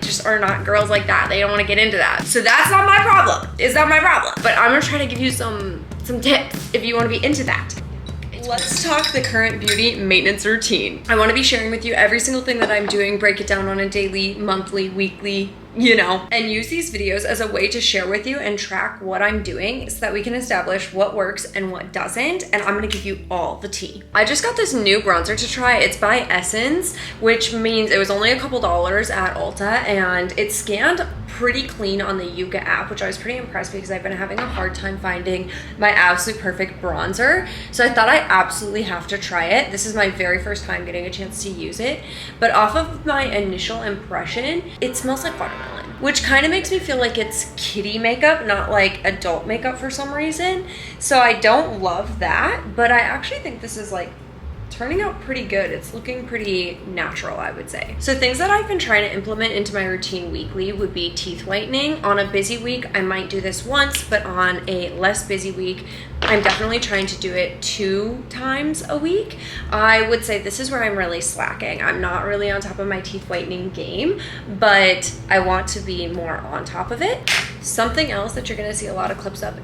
just are not girls like that. They don't want to get into that. So that's not my problem. It's not my problem. But I'm gonna try to give you some tips if you want to be into that. Let's talk the current beauty maintenance routine. I want to be sharing with you every single thing that I'm doing, break it down on a daily, monthly, weekly, you know, and use these videos as a way to share with you and track what I'm doing so that we can establish what works and what doesn't. And I'm gonna give you all the tea. I just got this new bronzer to try. It's by Essence, which means it was only a couple dollars at Ulta, and it scanned pretty clean on the Yuka app, which I was pretty impressed because I've been having a hard time finding my absolute perfect bronzer. So I thought I absolutely have to try it. This is my very first time getting a chance to use it. But off of my initial impression, it smells like watermelon, which kind of makes me feel like it's kiddie makeup, not like adult makeup for some reason. So I don't love that, but I actually think this is like turning out pretty good. It's looking pretty natural, I would say. So things that I've been trying to implement into my routine weekly would be teeth whitening. On a busy week, I might do this once, but on a less busy week, I'm definitely trying to do it 2 times a week. I would say this is where I'm really slacking. I'm not really on top of my teeth whitening game, but I want to be more on top of it. Something else that you're gonna see a lot of clips of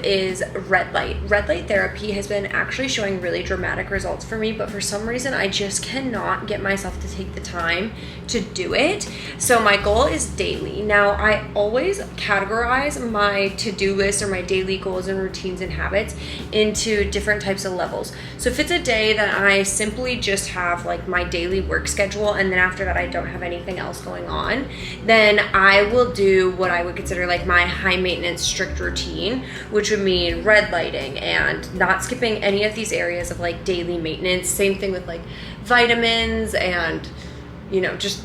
is red light. Red light therapy has been actually showing really dramatic results for me, but for some reason I just cannot get myself to take the time to do it. So my goal is daily. Now I always categorize my to-do list or my daily goals and routines and habits into different types of levels. So if it's a day that I simply just have like my daily work schedule and then after that I don't have anything else going on, then I will do what I would consider like my high maintenance strict routine, which would mean red lighting and not skipping any of these areas of like daily maintenance. Same thing with like vitamins and, you know, just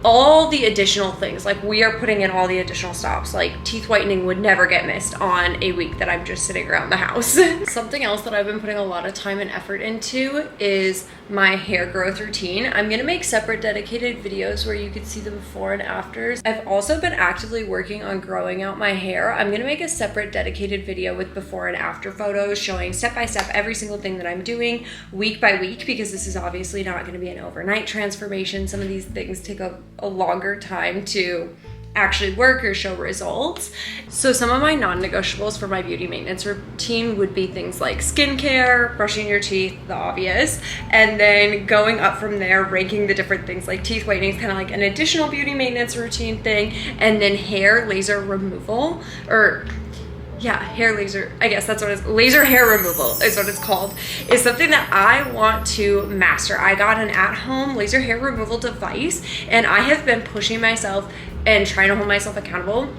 all the additional things. Like we are putting in all the additional stops. Like teeth whitening would never get missed on a week that I'm just sitting around the house. Something else that I've been putting a lot of time and effort into is my hair growth routine. I'm gonna make separate dedicated videos where you could see the before and afters. I've also been actively working on growing out my hair. I'm gonna make a separate dedicated video with before and after photos showing step by step every single thing that I'm doing week by week, because this is obviously not gonna be an overnight transformation. Some of these things take a longer time to actually work or show results. So some of my non-negotiables for my beauty maintenance routine would be things like skincare, brushing your teeth, the obvious, and then going up from there, ranking the different things. Like teeth whitening is kind of like an additional beauty maintenance routine thing, and then hair laser removal, or yeah, hair laser, I guess that's what it is. Laser hair removal is what it's called, is something that I want to master. I got an at-home laser hair removal device, and I have been pushing myself and trying to hold myself accountable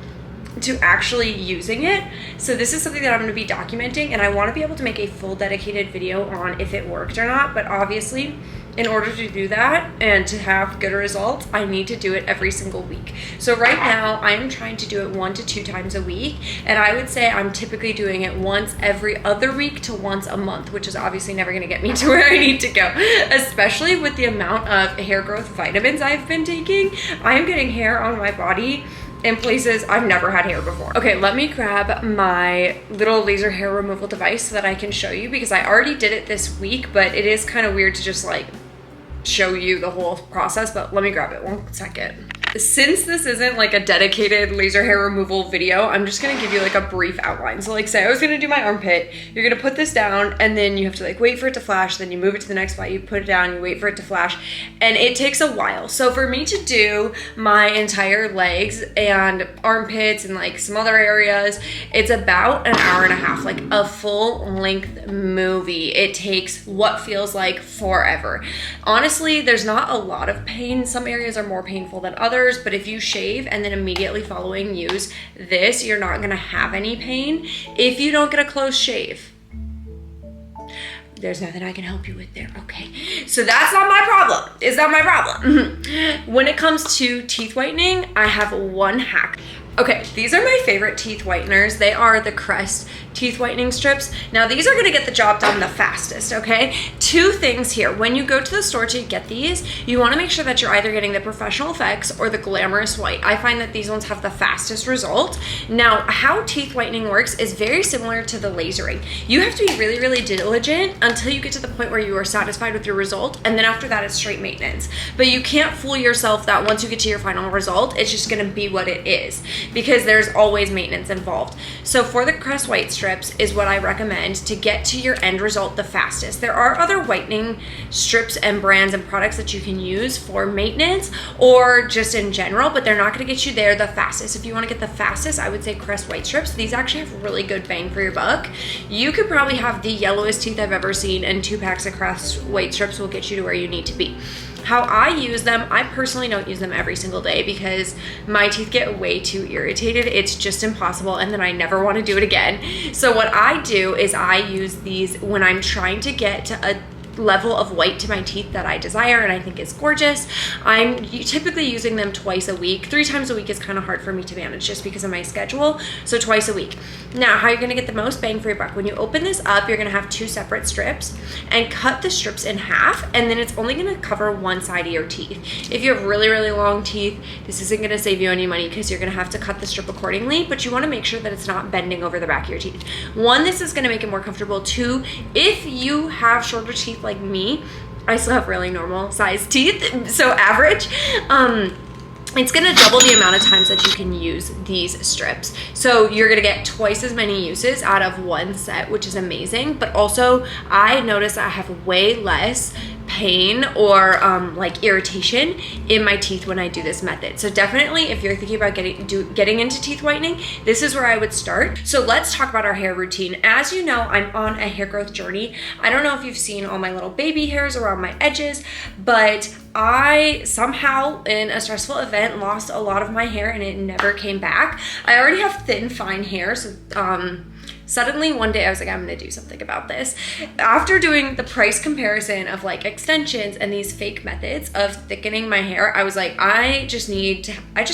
to actually using it. So this is something that I'm going to be documenting, and I want to be able to make a full dedicated video on if it worked or not. But obviously, in order to do that and to have good results, I need to do it every single week. So right now I am trying to do it 1 to 2 times a week, and I would say I'm typically doing it once every other week to once a month, which is obviously never going to get me to where I need to go, especially with the amount of hair growth vitamins I've been taking. I am getting hair on my body in places I've never had hair before. Okay, let me grab my little laser hair removal device so that I can show you, because I already did it this week, but it is kind of weird to just like show you the whole process. But let me grab it 1 second. Since this isn't like a dedicated laser hair removal video, I'm just gonna give you like a brief outline. So like say I was gonna do my armpit, you're gonna put this down and then you have to like wait for it to flash, then you move it to the next spot, you put it down, you wait for it to flash, and it takes a while. So for me to do my entire legs and armpits and like some other areas, it's about an hour and a half, like a full length movie. It takes what feels like forever. Honestly, there's not a lot of pain. Some areas are more painful than others, but if you shave and then immediately following use this, you're not gonna have any pain if you don't get a close shave. There's nothing I can help you with there, okay? So that's not my problem. Is that my problem? When it comes to teeth whitening, I have one hack. Okay, these are my favorite teeth whiteners. They are the Crest teeth whitening strips. Now these are gonna get the job done the fastest, okay? Two things here. When you go to the store to get these, you wanna make sure that you're either getting the professional effects or the glamorous white. I find that these ones have the fastest result. Now, how teeth whitening works is very similar to the lasering. You have to be really, really diligent until you get to the point where you are satisfied with your result, and then after that, it's straight maintenance. But you can't fool yourself that once you get to your final result, it's just gonna be what it is, because there's always maintenance involved. So for the Crest white strips is what I recommend to get to your end result the fastest. There are other whitening strips and brands and products that you can use for maintenance or just in general, but they're not gonna get you there the fastest. If you wanna get the fastest, I would say Crest white strips. These actually have really good bang for your buck. You could probably have the yellowest teeth I've ever seen, and 2 packs of Crest white strips will get you to where you need to be. How I use them, I personally don't use them every single day because my teeth get way too irritated. It's just impossible, and then I never want to do it again. So what I do is I use these when I'm trying to get to a level of white to my teeth that I desire and I think is gorgeous. I'm typically using them twice a week. 3 times a week is kind of hard for me to manage just because of my schedule, so twice a week. Now, how you're gonna get the most bang for your buck, when you open this up, you're gonna have 2 separate strips and cut the strips in half, and then it's only gonna cover one side of your teeth. If you have really, really long teeth, this isn't gonna save you any money because you're gonna have to cut the strip accordingly, but you wanna make sure that it's not bending over the back of your teeth. 1, this is gonna make it more comfortable. 2, if you have shorter teeth like me, I still have really normal sized teeth, so average, it's gonna double the amount of times that you can use these strips. So you're gonna get twice as many uses out of one set, which is amazing. But also I notice I have way less pain or like irritation in my teeth when I do this method. So definitely, if you're thinking about getting into teeth whitening, this is where I would start. So let's talk about our hair routine. As you know, I'm on a hair growth journey. I don't know if you've seen all my little baby hairs around my edges, but I somehow in a stressful event lost a lot of my hair and it never came back. I already have thin, fine hair, so suddenly one day I was like, I'm gonna do something about this. After doing the price comparison of like extensions and these fake methods of thickening my hair, I was like, I just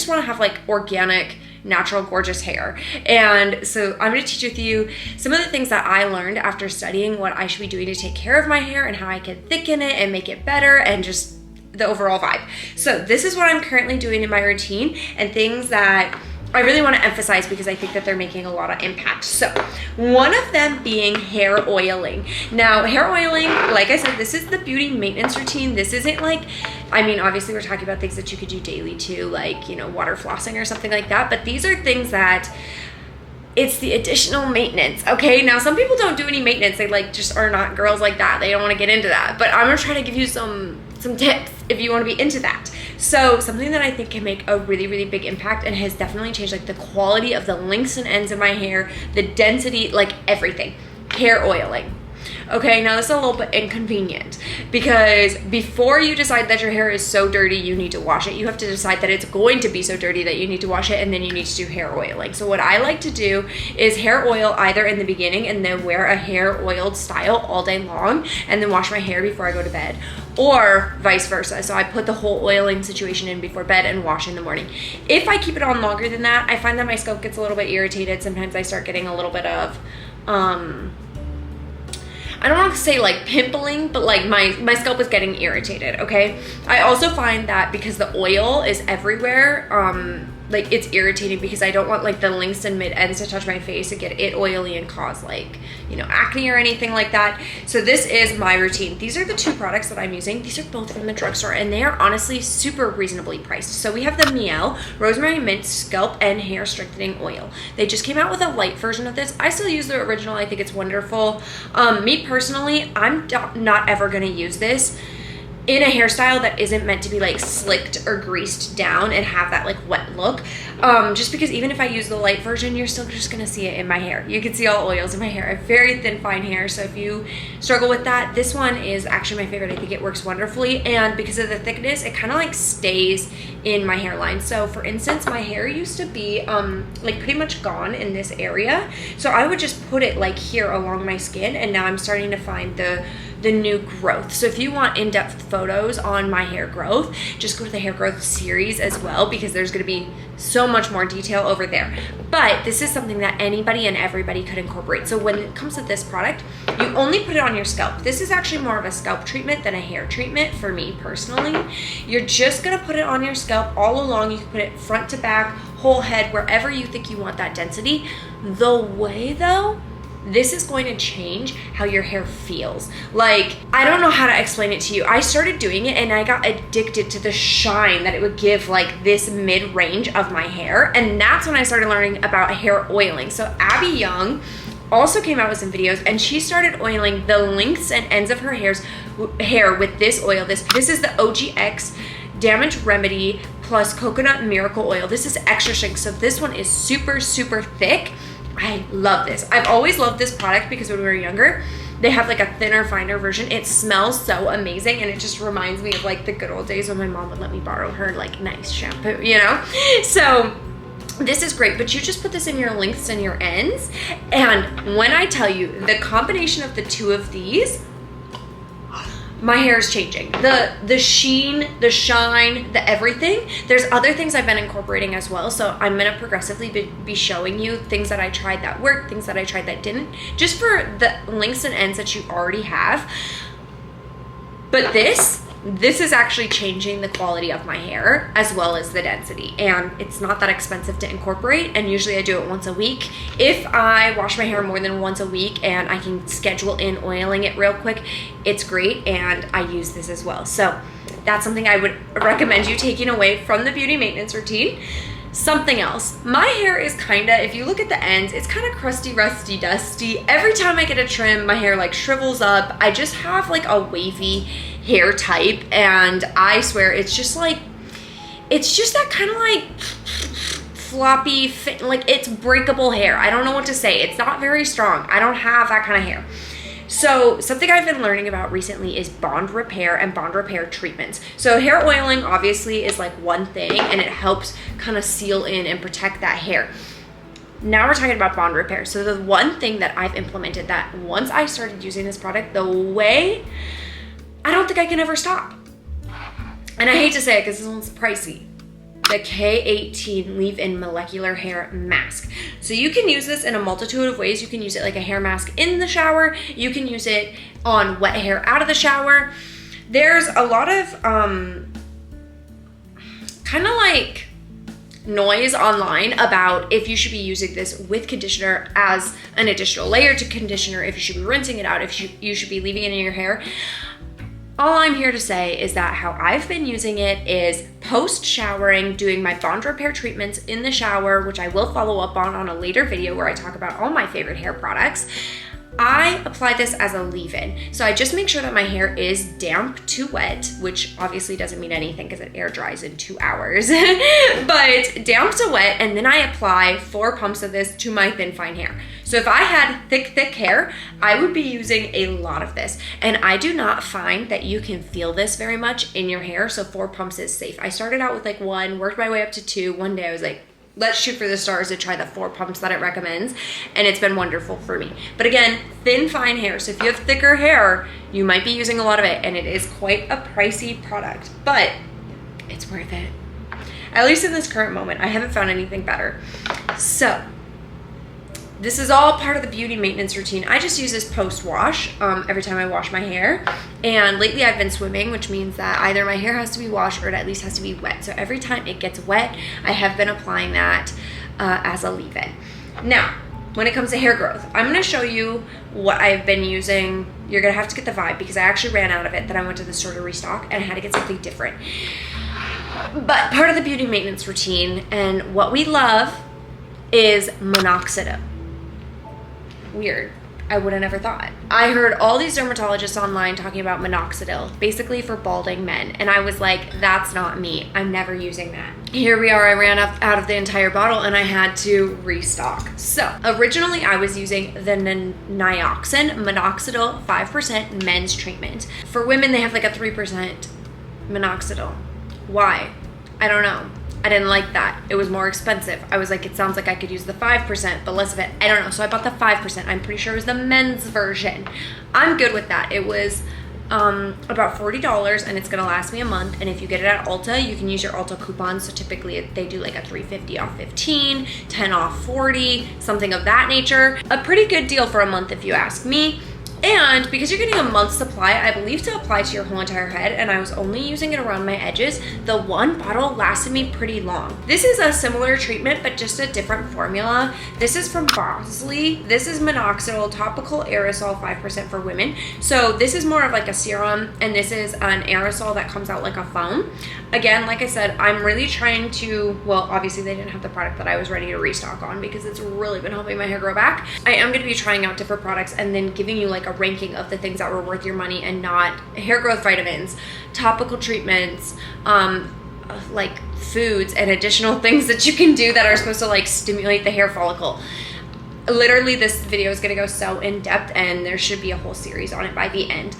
wanna have like organic, natural, gorgeous hair. And so I'm gonna teach with you some of the things that I learned after studying what I should be doing to take care of my hair and how I can thicken it and make it better and just the overall vibe. So this is what I'm currently doing in my routine and things that I really want to emphasize because I think that they're making a lot of impact. So one of them being hair oiling. Now, hair oiling, like I said, this is the beauty maintenance routine. This isn't like, I mean, obviously we're talking about things that you could do daily too, like, you know, water flossing or something like that. But these are things that it's the additional maintenance, okay? Now, some people don't do any maintenance. They like just are not girls like that. They don't want to get into that. But I'm gonna try to give you some tips if you want to be into that. So something that I think can make a really, really big impact and has definitely changed like the quality of the lengths and ends of my hair, the density, like everything. Hair oiling. Okay, now this is a little bit inconvenient because before you decide that your hair is so dirty you need to wash it, you have to decide that it's going to be so dirty that you need to wash it, and then you need to do hair oiling. So what I like to do is hair oil either in the beginning and then wear a hair oiled style all day long and then wash my hair before I go to bed, or vice versa. So I put the whole oiling situation in before bed and wash in the morning. If I keep it on longer than that, I find that my scalp gets a little bit irritated. Sometimes I start getting a little bit of I don't want to say like pimpling, but like my scalp is getting irritated, okay? I also find that because the oil is everywhere, like it's irritating because I don't want like the links and mid ends to touch my face and get it oily and cause like, you know, acne or anything like that. So this is my routine. These are the 2 products that I'm using. These are both from the drugstore and they are honestly super reasonably priced. So we have the Miel Rosemary Mint Scalp and Hair Strengthening Oil. They just came out with a light version of this. I still use the original. I think it's wonderful. Me personally, I'm not ever gonna use this in a hairstyle that isn't meant to be like slicked or greased down and have that like wet look, just because even if I use the light version, you're still just gonna see it in my hair. You can see all oils in my hair. I have very thin, fine hair, so if you struggle with that, this one is actually my favorite. I think it works wonderfully, and because of the thickness, it kind of like stays in my hairline. So for instance, my hair used to be like pretty much gone in this area, so I would just put it like here along my skin, and now I'm starting to find the the new growth. So if you want in-depth photos on my hair growth, just go to the hair growth series as well, because there's going to be so much more detail over there. But this is something that anybody and everybody could incorporate. So when it comes to this product, you only put it on your scalp. This is actually more of a scalp treatment than a hair treatment for me personally. You're just going to put it on your scalp all along. You can put it front to back, whole head, wherever you think you want that density. The way though, this is going to change how your hair feels. Like, I don't know how to explain it to you. I started doing it and I got addicted to the shine that it would give like this mid-range of my hair. And that's when I started learning about hair oiling. So Abby Young also came out with some videos and she started oiling the lengths and ends of her hair with this oil. This is the OGX Damage Remedy plus Coconut Miracle Oil. This is extra strength. So this one is super, super thick. I love this. I've always loved this product because when we were younger, they have like a thinner, finer version. It smells so amazing and it just reminds me of like the good old days when my mom would let me borrow her like nice shampoo, you know? So this is great, but you just put this in your lengths and your ends. And when I tell you the combination of the two of these, my hair is changing. The sheen, the shine, the everything. There's other things I've been incorporating as well. So I'm gonna progressively be showing you things that I tried that worked, things that I tried that didn't, just for the lengths and ends that you already have. But this is actually changing the quality of my hair as well as the density. And it's not that expensive to incorporate. And usually I do it once a week. If I wash my hair more than once a week and I can schedule in oiling it real quick, it's great. And I use this as well. So that's something I would recommend you taking away from the beauty maintenance routine. Something else, my hair is kinda, if you look at the ends, it's kind of crusty, rusty, dusty. Every time I get a trim, my hair like shrivels up. I just have like a wavy hair type, and I swear it's just that kind of like floppy, like it's breakable hair. I don't know what to say. It's not very strong. I don't have that kind of hair. So something I've been learning about recently is bond repair and bond repair treatments. So hair oiling obviously is like one thing and it helps kind of seal in and protect that hair. Now we're talking about bond repair. So the one thing that I've implemented that once I started using this product, the way, I don't think I can ever stop. And I hate to say it because this one's pricey. The K18 leave-in molecular hair mask. So you can use this in a multitude of ways. You can use it like a hair mask in the shower. You can use it on wet hair out of the shower. There's a lot of kind of like noise online about if you should be using this with conditioner as an additional layer to conditioner, if you should be rinsing it out, if you should be leaving it in your hair. All I'm here to say is that how I've been using it is post-showering, doing my bond repair treatments in the shower, which I will follow up on a later video where I talk about all my favorite hair products. I apply this as a leave-in. So I just make sure that my hair is damp to wet, which obviously doesn't mean anything because it air dries in 2 hours, but damp to wet, and then I apply 4 pumps of this to my thin, fine hair. So if I had thick hair, I would be using a lot of this. And I do not find that you can feel this very much in your hair, so 4 pumps is safe. I started out with like 1, worked my way up to 2. One day I was like, let's shoot for the stars and try the 4 pumps that it recommends. And it's been wonderful for me. But again, thin, fine hair. So if you have thicker hair, you might be using a lot of it. And it is quite a pricey product, but it's worth it. At least in this current moment, I haven't found anything better. So this is all part of the beauty maintenance routine. I just use this post-wash every time I wash my hair. And lately I've been swimming, which means that either my hair has to be washed or it at least has to be wet. So every time it gets wet, I have been applying that as a leave-in. Now, when it comes to hair growth, I'm gonna show you what I've been using. You're gonna have to get the vibe because I actually ran out of it. Then I went to the store to restock and I had to get something different. But part of the beauty maintenance routine and what we love is minoxidil. Weird. I would have never thought. I heard all these dermatologists online talking about minoxidil, basically for balding men. And I was like, that's not me. I'm never using that. Here we are, I ran out of the entire bottle and I had to restock. So originally I was using the Nioxin Minoxidil 5% men's treatment. For women, they have like a 3% minoxidil. Why? I don't know. I didn't like that. It was more expensive. I was like, it sounds like I could use the 5%, but less of it. I don't know. So I bought the 5%. I'm pretty sure it was the men's version. I'm good with that. It was about $40 and it's gonna last me a month. And if you get it at Ulta, you can use your Ulta coupons. So typically they do like a $3.50 off 15, 10 off 40, something of that nature. A pretty good deal for a month if you ask me. And because you're getting a month's supply, I believe to apply to your whole entire head, and I was only using it around my edges, the one bottle lasted me pretty long. This is a similar treatment, but just a different formula. This is from Bosley. This is minoxidil topical aerosol 5% for women. So this is more of like a serum, and this is an aerosol that comes out like a foam. Again, like I said, I'm really trying to, well, obviously they didn't have the product that I was ready to restock on because it's really been helping my hair grow back. I am going to be trying out different products and then giving you like a ranking of the things that were worth your money and not. Hair growth vitamins, topical treatments, like foods and additional things that you can do that are supposed to like stimulate the hair follicle. Literally, this video is going to go so in depth and there should be a whole series on it by the end.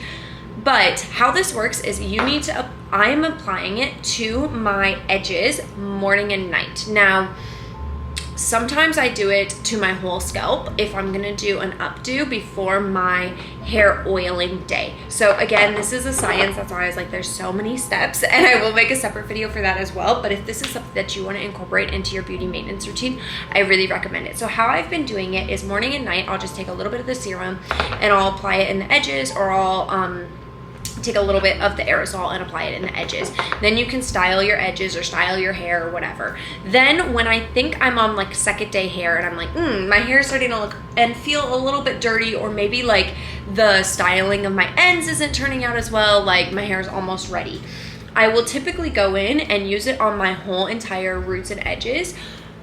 But how this works is you need to, I am applying it to my edges morning and night. Now, sometimes I do it to my whole scalp if I'm gonna do an updo before my hair oiling day. So again, this is a science. That's why I was like, there's so many steps, and I will make a separate video for that as well. But if this is something that you want to incorporate into your beauty maintenance routine, I really recommend it. So how I've been doing it is morning and night, I'll just take a little bit of the serum and I'll apply it in the edges, or I'll take a little bit of the aerosol and apply it in the edges. Then you can style your edges or style your hair or whatever. Then when I think I'm on like second day hair and I'm like, my hair is starting to look and feel a little bit dirty, or maybe like the styling of my ends isn't turning out as well, like my hair is almost ready, I will typically go in and use it on my whole entire roots and edges,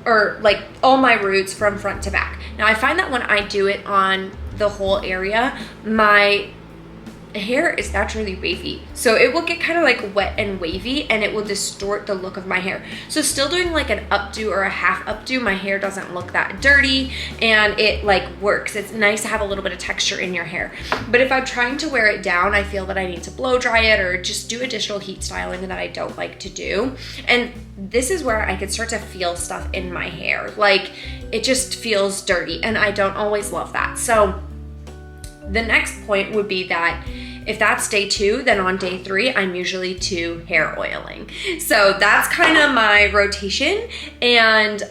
or like all my roots from front to back. Now I find that when I do it on the whole area, my hair is naturally wavy, so it will get kind of like wet and wavy and it will distort the look of my hair. So still doing like an updo or a half updo, my hair doesn't look that dirty and it like works. It's nice to have a little bit of texture in your hair. But if I'm trying to wear it down, I feel that I need to blow dry it or just do additional heat styling that I don't like to do. And this is where I can start to feel stuff in my hair, like it just feels dirty, and I don't always love that. So the next point would be that if that's day 2, then on day 3, I'm usually to hair oiling. So that's kind of my rotation. And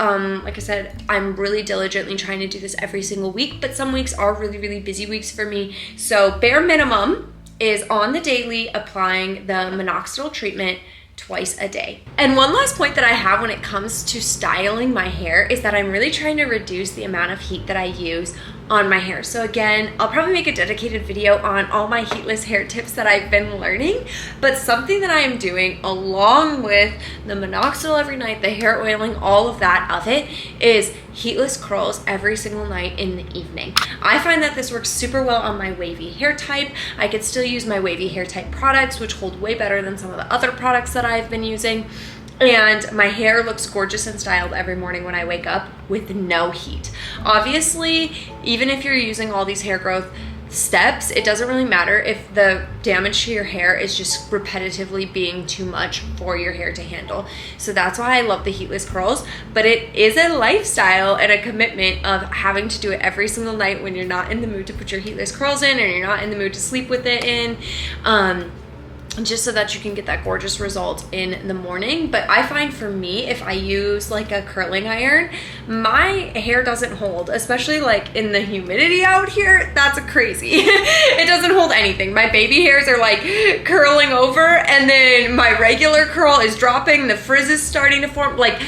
like I said, I'm really diligently trying to do this every single week, but some weeks are really, really busy weeks for me. So bare minimum is on the daily applying the minoxidil treatment twice a day. And one last point that I have when it comes to styling my hair is that I'm really trying to reduce the amount of heat that I use on my hair. So again, I'll probably make a dedicated video on all my heatless hair tips that I've been learning, but something that I am doing along with the minoxidil every night, the hair oiling, all of that of it, is heatless curls every single night in the evening. I find that this works super well on my wavy hair type. I could still use my wavy hair type products, which hold way better than some of the other products that I've been using. And my hair looks gorgeous and styled every morning when I wake up with no heat. Obviously, even if you're using all these hair growth steps, it doesn't really matter if the damage to your hair is just repetitively being too much for your hair to handle. So that's why I love the heatless curls, but it is a lifestyle and a commitment of having to do it every single night when you're not in the mood to put your heatless curls in, or you're not in the mood to sleep with it in. Just so that you can get that gorgeous result in the morning. But I find for me, if I use like a curling iron, my hair doesn't hold, especially like in the humidity out here. That's crazy. It doesn't hold anything. My baby hairs are like curling over, and then my regular curl is dropping, the frizz is starting to form. Like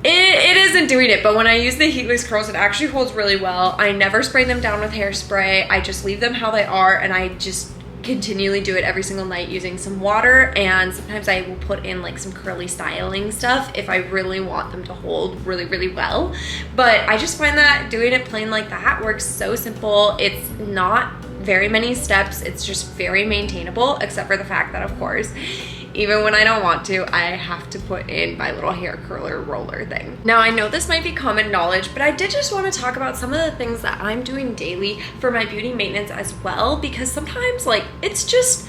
it isn't doing it. But when I use the heatless curls, it actually holds really well. I never spray them down with hairspray. I just leave them how they are, and I just continually do it every single night using some water, and sometimes I will put in like some curly styling stuff if I really want them to hold really, really well. But I just find that doing it plain like that works so simple. It's not very many steps. It's just very maintainable, except for the fact that, of course, even when I don't want to, I have to put in my little hair curler roller thing. Now, I know this might be common knowledge, but I did just want to talk about some of the things that I'm doing daily for my beauty maintenance as well, because sometimes like it's just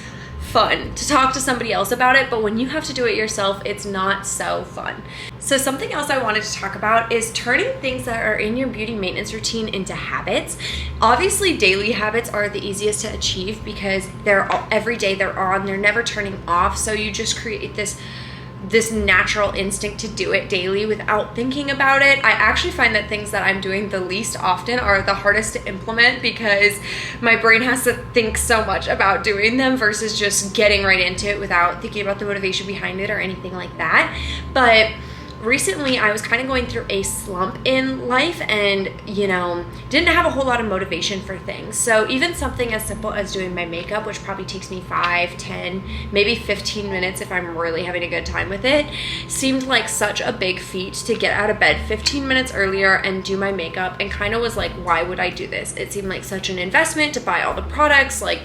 fun to talk to somebody else about it, but when you have to do it yourself, it's not so fun. So something else I wanted to talk about is turning things that are in your beauty maintenance routine into habits. Obviously, daily habits are the easiest to achieve because they're every day they're on, they're never turning off. So you just create this natural instinct to do it daily without thinking about it. I actually find that things that I'm doing the least often are the hardest to implement because my brain has to think so much about doing them versus just getting right into it without thinking about the motivation behind it or anything like that. But recently I was kind of going through a slump in life and, you know, didn't have a whole lot of motivation for things. So even something as simple as doing my makeup, which probably takes me 5, 10, maybe 15 minutes if I'm really having a good time with it, seemed like such a big feat to get out of bed 15 minutes earlier and do my makeup, and kind of was like, why would I do this? It seemed like such an investment to buy all the products. Like,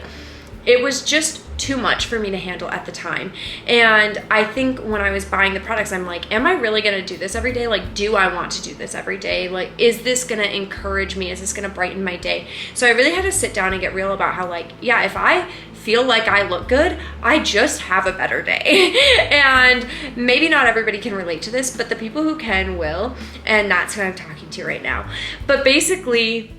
it was just too much for me to handle at the time. And I think when I was buying the products, I'm like, am I really gonna do this every day? Like, do I want to do this every day? Like, is this gonna encourage me? Is this gonna brighten my day? So I really had to sit down and get real about how, like, yeah, if I feel like I look good, I just have a better day. And maybe not everybody can relate to this, but the people who can will, and that's who I'm talking to right now. But basically,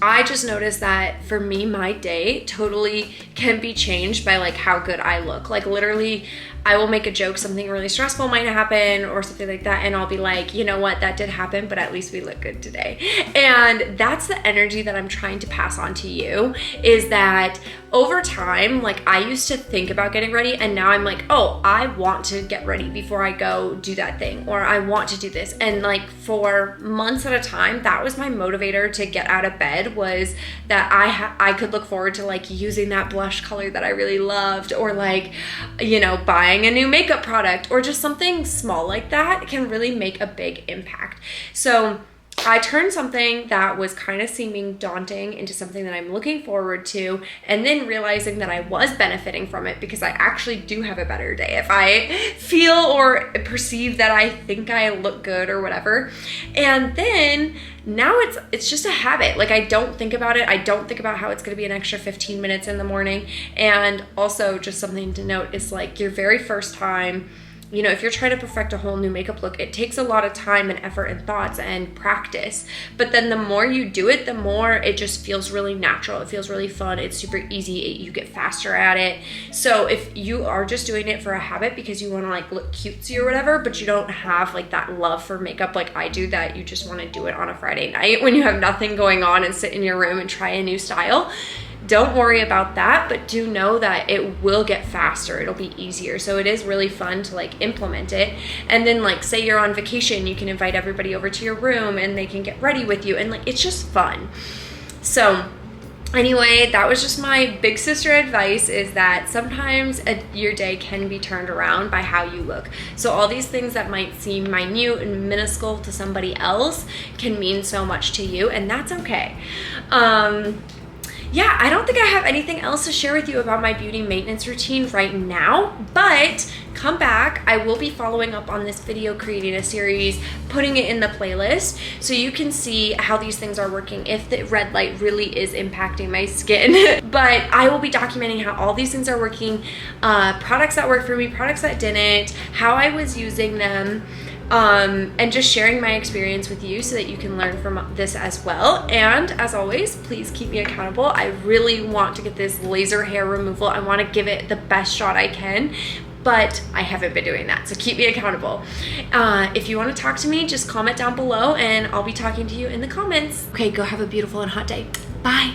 I just noticed that for me, my day totally can be changed by like how good I look. Like, literally, I will make a joke, something really stressful might happen or something like that, and I'll be like, you know what, that did happen, but at least we look good today. And that's the energy that I'm trying to pass on to you, is that over time, like, I used to think about getting ready, and now I'm like, oh, I want to get ready before I go do that thing, or I want to do this. And like, for months at a time, that was my motivator to get out of bed, was that I could look forward to like using that blush color that I really loved, or like, you know, buying a new makeup product, or just something small like that can really make a big impact. So I turned something that was kind of seeming daunting into something that I'm looking forward to, and then realizing that I was benefiting from it because I actually do have a better day if I feel or perceive that I think I look good or whatever. And then now it's just a habit. Like, I don't think about it. I don't think about how it's going to be an extra 15 minutes in the morning. And also, just something to note is, like, your very first time, you know, if you're trying to perfect a whole new makeup look, it takes a lot of time and effort and thoughts and practice. But then the more you do it, the more it just feels really natural. It feels really fun. It's super easy. You get faster at it. So if you are just doing it for a habit because you want to like look cutesy or whatever, but you don't have like that love for makeup like I do, that you just want to do it on a Friday night when you have nothing going on and sit in your room and try a new style, don't worry about that, but do know that it will get faster. It'll be easier. So it is really fun to like implement it. And then, like, say you're on vacation, you can invite everybody over to your room and they can get ready with you, and like, it's just fun. So anyway, that was just my big sister advice, is that sometimes your day can be turned around by how you look. So all these things that might seem minute and minuscule to somebody else can mean so much to you, and that's okay. Yeah, I don't think I have anything else to share with you about my beauty maintenance routine right now, but come back. I will be following up on this video, creating a series, putting it in the playlist so you can see how these things are working, if the red light really is impacting my skin. But I will be documenting how all these things are working, products that worked for me, products that didn't, how I was using them, and just sharing my experience with you so that you can learn from this as well. And as always, please keep me accountable. I really want to get this laser hair removal. I want to give it the best shot I can, but I haven't been doing that. So keep me accountable. If you want to talk to me, just comment down below and I'll be talking to you in the comments. Okay, go have a beautiful and hot day. Bye.